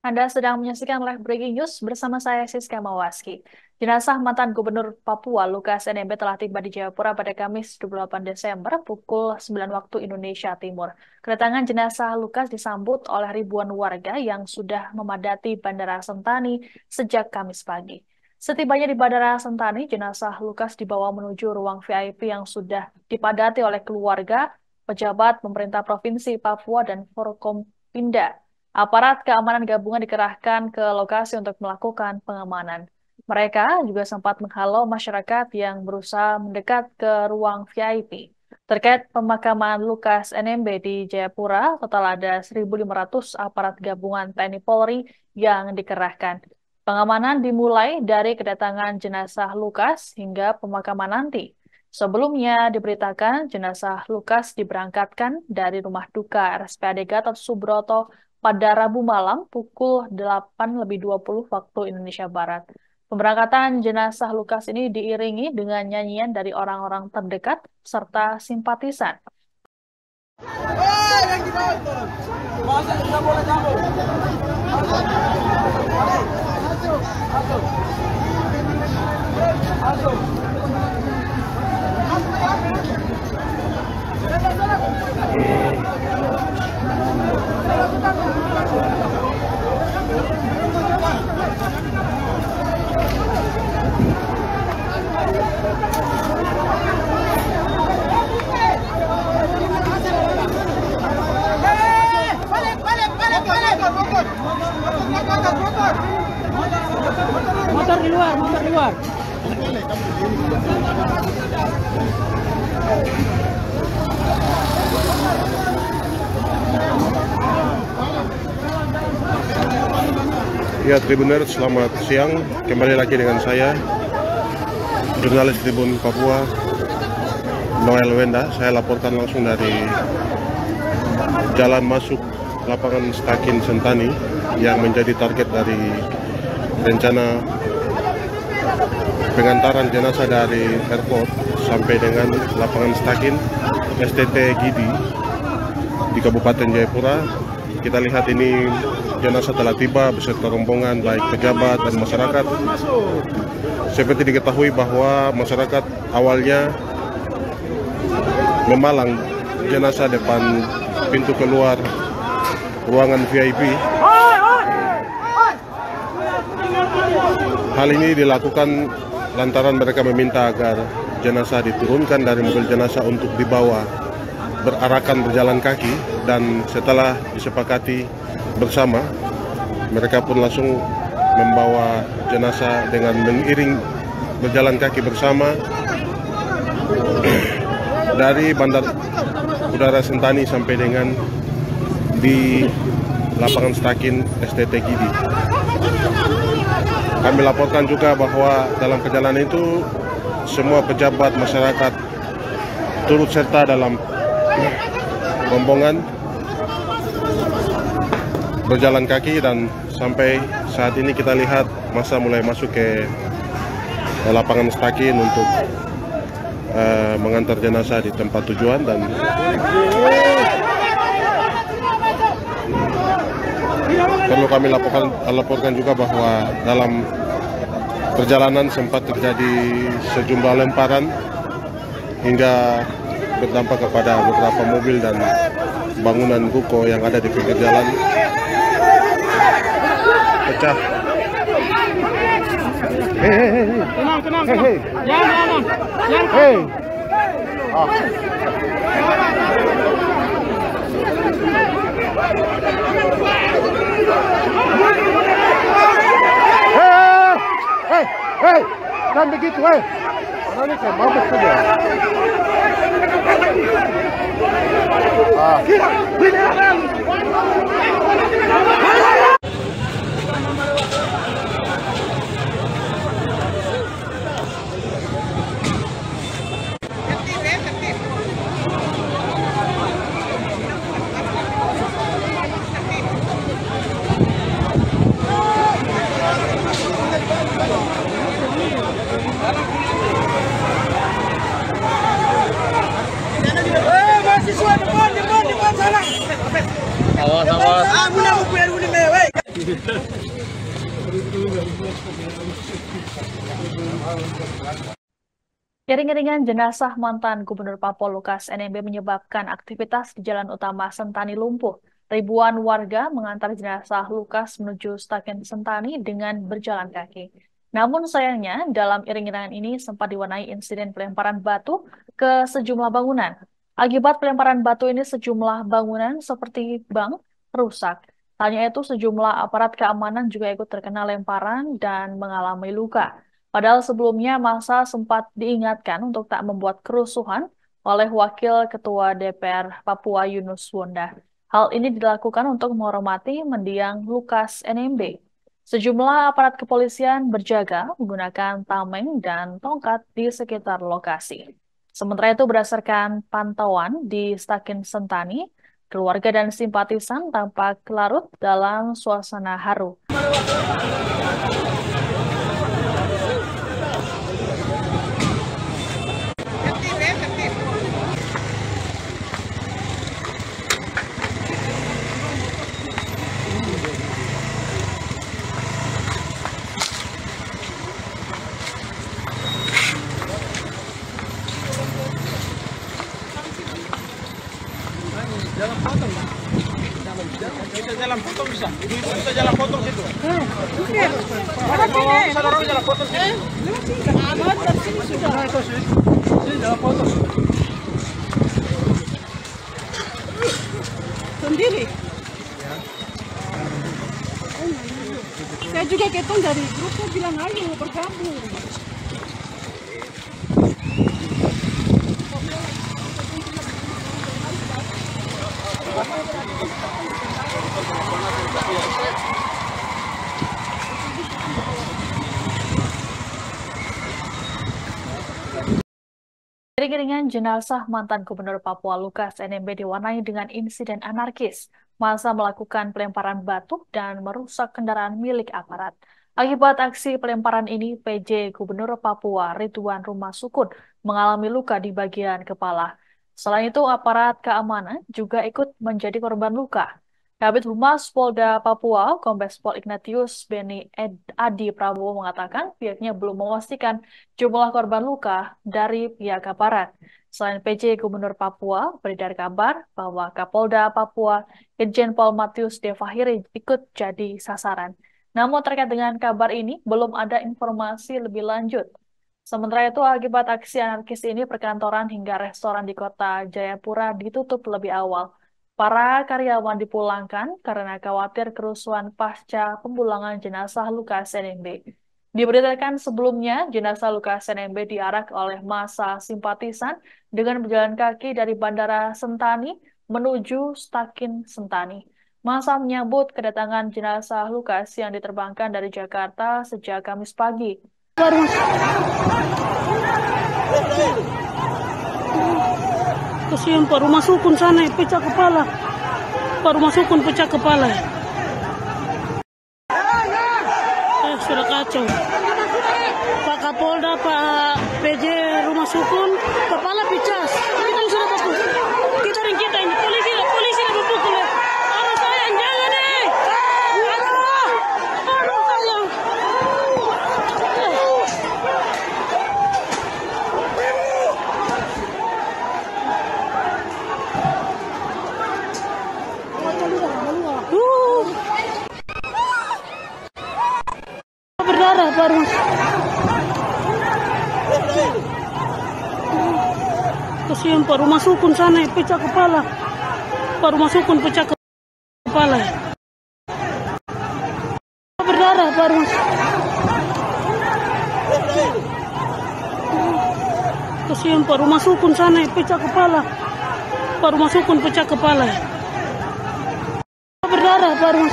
Anda sedang menyaksikan live breaking news bersama saya Siska Mawaski. Jenazah mantan Gubernur Papua Lukas NMB telah tiba di Jayapura pada Kamis 28 Desember pukul 9 waktu Indonesia Timur. Kedatangan jenazah Lukas disambut oleh ribuan warga yang sudah memadati Bandara Sentani sejak Kamis pagi. Setibanya di Bandara Sentani, jenazah Lukas dibawa menuju ruang VIP yang sudah dipadati oleh keluarga, pejabat pemerintah Provinsi Papua dan Forkompinda. Aparat keamanan gabungan dikerahkan ke lokasi untuk melakukan pengamanan. Mereka juga sempat menghalau masyarakat yang berusaha mendekat ke ruang VIP. Terkait pemakaman Lukas NMB di Jayapura, total ada 1.500 aparat gabungan TNI Polri yang dikerahkan. Pengamanan dimulai dari kedatangan jenazah Lukas hingga pemakaman nanti. Sebelumnya diberitakan jenazah Lukas diberangkatkan dari rumah duka RSPAD Gatot Subroto pada Rabu malam pukul 8:20 waktu Indonesia Barat. Pemberangkatan jenazah Lukas ini diiringi dengan nyanyian dari orang-orang terdekat serta simpatisan. Motor di luar, motor di luar. Ya, Tribuners, selamat siang. Kembali lagi dengan saya, jurnalis Tribun Papua, Noel Wenda. Saya laporkan langsung dari jalan masuk lapangan Stakin Sentani yang menjadi target dari rencana pengantaran jenazah dari airport sampai dengan lapangan Stakin STT Gidi di Kabupaten Jayapura. Kita lihat ini jenazah telah tiba beserta rombongan baik pejabat dan masyarakat. Seperti diketahui bahwa masyarakat awalnya memalang jenazah depan pintu keluar ruangan VIP. Hal ini dilakukan lantaran mereka meminta agar jenazah diturunkan dari mobil jenazah untuk dibawa berarakan berjalan kaki, dan setelah disepakati bersama, mereka pun langsung membawa jenazah dengan mengiring berjalan kaki bersama dari Bandar Udara Sentani sampai dengan di lapangan Stakin STT Gidi. Kami laporkan juga bahwa dalam perjalanan itu semua pejabat masyarakat turut serta dalam rombongan berjalan kaki, dan sampai saat ini kita lihat masa mulai masuk ke lapangan Stakin untuk mengantar jenazah di tempat tujuan. Dan perlu kami laporkan juga bahwa dalam perjalanan sempat terjadi sejumlah lemparan hingga berdampak kepada beberapa mobil dan bangunan ruko yang ada di pinggir jalan pecah. Tenang. Jangan begitu, Ini kan mabuk saja. Awas. Iring-iringan jenazah mantan Gubernur Papua Lukas NMB menyebabkan aktivitas di jalan utama Sentani lumpuh. Ribuan warga mengantar jenazah Lukas menuju Staken Sentani dengan berjalan kaki. Namun sayangnya, dalam iring-iringan ini sempat diwarnai insiden pelemparan batu ke sejumlah bangunan. Akibat pelemparan batu ini sejumlah bangunan seperti bank rusak. Tak hanya itu, sejumlah aparat keamanan juga ikut terkena lemparan dan mengalami luka. Padahal sebelumnya massa sempat diingatkan untuk tak membuat kerusuhan oleh Wakil Ketua DPR Papua Yunus Wonda. Hal ini dilakukan untuk menghormati mendiang Lukas NMB. Sejumlah aparat kepolisian berjaga menggunakan tameng dan tongkat di sekitar lokasi. Sementara itu berdasarkan pantauan di Stakin Sentani, keluarga dan simpatisan tampak larut dalam suasana haru. Jalan potong. Kita jalan potong bisa. Ibu-ibu bisa jalan potong situ. Oke. Bisa orang jalan potong situ. Amat dari sini sudah. Nah, itu sih. Sini jalan potong. Sendiri. Saya juga ketong dari grup, saya bilang ayo bergabung. Iring-iringan jenazah mantan Gubernur Papua Lukas NMB diwarnai dengan insiden anarkis. Massa melakukan pelemparan batu dan merusak kendaraan milik aparat. Akibat aksi pelemparan ini, PJ Gubernur Papua Ridwan Rumasukun mengalami luka di bagian kepala. Selain itu, aparat keamanan juga ikut menjadi korban luka. Kabid Humas Polda Papua, Kombes Pol Ignatius Beni Adi Prabowo mengatakan pihaknya belum memastikan jumlah korban luka dari pihak aparat. Selain PJ Gubernur Papua, beredar kabar bahwa Kapolda Papua, Irjen Pol Matius Devahiri ikut jadi sasaran. Namun terkait dengan kabar ini, belum ada informasi lebih lanjut. Sementara itu, akibat aksi anarkis ini, perkantoran hingga restoran di kota Jayapura ditutup lebih awal. Para karyawan dipulangkan karena khawatir kerusuhan pasca pemulangan jenazah Lukas NMB. Diberitakan sebelumnya, jenazah Lukas NMB diarak oleh massa simpatisan dengan berjalan kaki dari Bandara Sentani menuju Stakin Sentani. Massa menyambut kedatangan jenazah Lukas yang diterbangkan dari Jakarta sejak Kamis pagi. Kasihan Pak Rumasukun sana pecah kepala. Pak Rumasukun pecah kepala. Sudah kacau. Pak Kapolda, Pak PJ Rumasukun, kepala pecah. Kita sudah baku. Kita ring kita ini polisi yang berpukul. Aduh sayang jangan deh. Aduh sayang. Berdarah baru. Kasihan Pak Rumasukun sana pecah kepala. Pak Rumasukun pecah kepala. Berdarah baru. Kasihan Pak Rumasukun sana pecah kepala. Pak Rumasukun pecah kepala. Berdarah baru.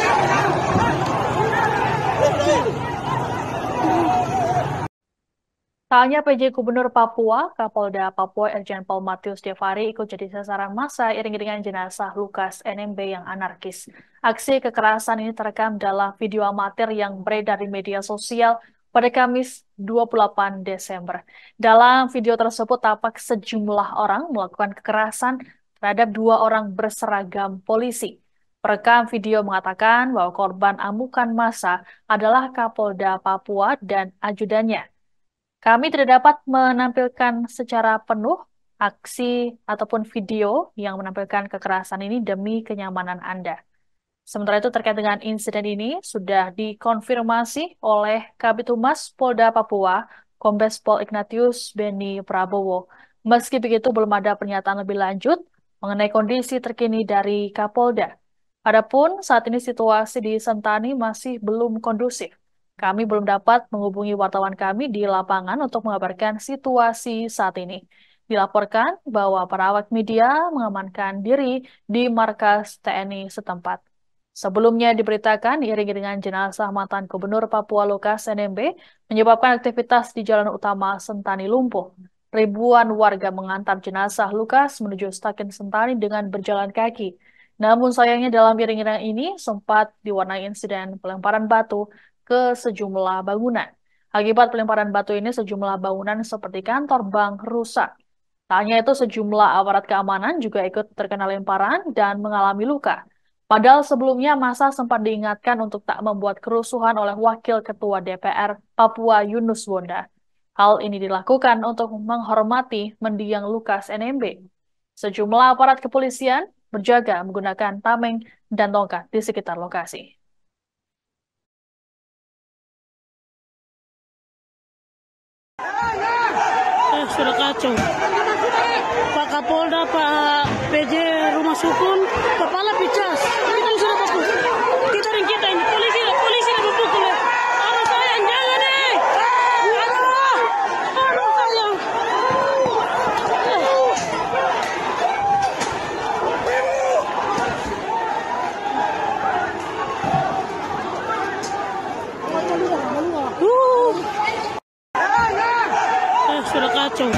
Tak hanya PJ Gubernur Papua, Kapolda Papua Irjen Pol Matius Devahiri ikut jadi sasaran massa iring-iringan jenazah Lukas NMB yang anarkis. Aksi kekerasan ini terekam dalam video amatir yang beredar di media sosial pada Kamis 28 Desember. Dalam video tersebut tampak sejumlah orang melakukan kekerasan terhadap dua orang berseragam polisi. Perekam video mengatakan bahwa korban amukan massa adalah Kapolda Papua dan ajudannya. Kami tidak dapat menampilkan secara penuh aksi ataupun video yang menampilkan kekerasan ini demi kenyamanan Anda. Sementara itu terkait dengan insiden ini sudah dikonfirmasi oleh Kabid Humas Polda Papua, Kombes Pol Ignatius Beni Prabowo. Meski begitu belum ada pernyataan lebih lanjut mengenai kondisi terkini dari Kapolda. Adapun saat ini situasi di Sentani masih belum kondusif. Kami belum dapat menghubungi wartawan kami di lapangan untuk mengabarkan situasi saat ini. Dilaporkan bahwa para awak media mengamankan diri di markas TNI setempat. Sebelumnya diberitakan iring-iringan jenazah mantan Gubernur Papua Lukas NMB menyebabkan aktivitas di jalan utama Sentani lumpuh. Ribuan warga mengantar jenazah Lukas menuju stasiun Sentani dengan berjalan kaki. Namun sayangnya dalam iring-iringan ini sempat diwarnai insiden pelemparan batu ke sejumlah bangunan. Akibat pelemparan batu ini sejumlah bangunan seperti kantor bank rusak. Tak hanya itu sejumlah aparat keamanan juga ikut terkena lemparan dan mengalami luka. Padahal sebelumnya massa sempat diingatkan untuk tak membuat kerusuhan oleh Wakil Ketua DPR Papua Yunus Wonda. Hal ini dilakukan untuk menghormati mendiang Lukas NMB. Sejumlah aparat kepolisian berjaga menggunakan tameng dan tongkat di sekitar lokasi. Sudah kacau. Pak Kapolda, Pak PJ Rumah Sukun, kepala picas. Kita sudah fokus. Kita ini polisi berbukul ya. Aduh sayang, jangan deh. Aduh sayang. Sudah kacau.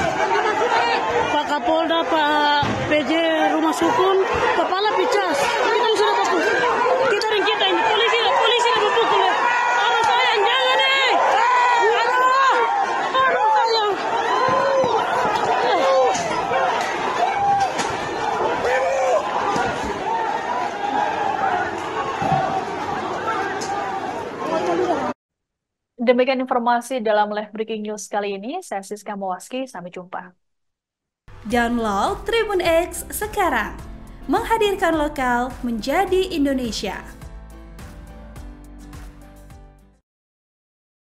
Pak Kapolda, Pak PJ Rumah Sukun, kepala picas. Kita sudah fokus. Kita ini polisi berbukul ya. Aduh sayang, jangan deh. Aduh sayang. Demikian informasi dalam live breaking news kali ini. Saya Siska Mawaski, sampai jumpa. Download Tribun X sekarang, menghadirkan lokal menjadi Indonesia.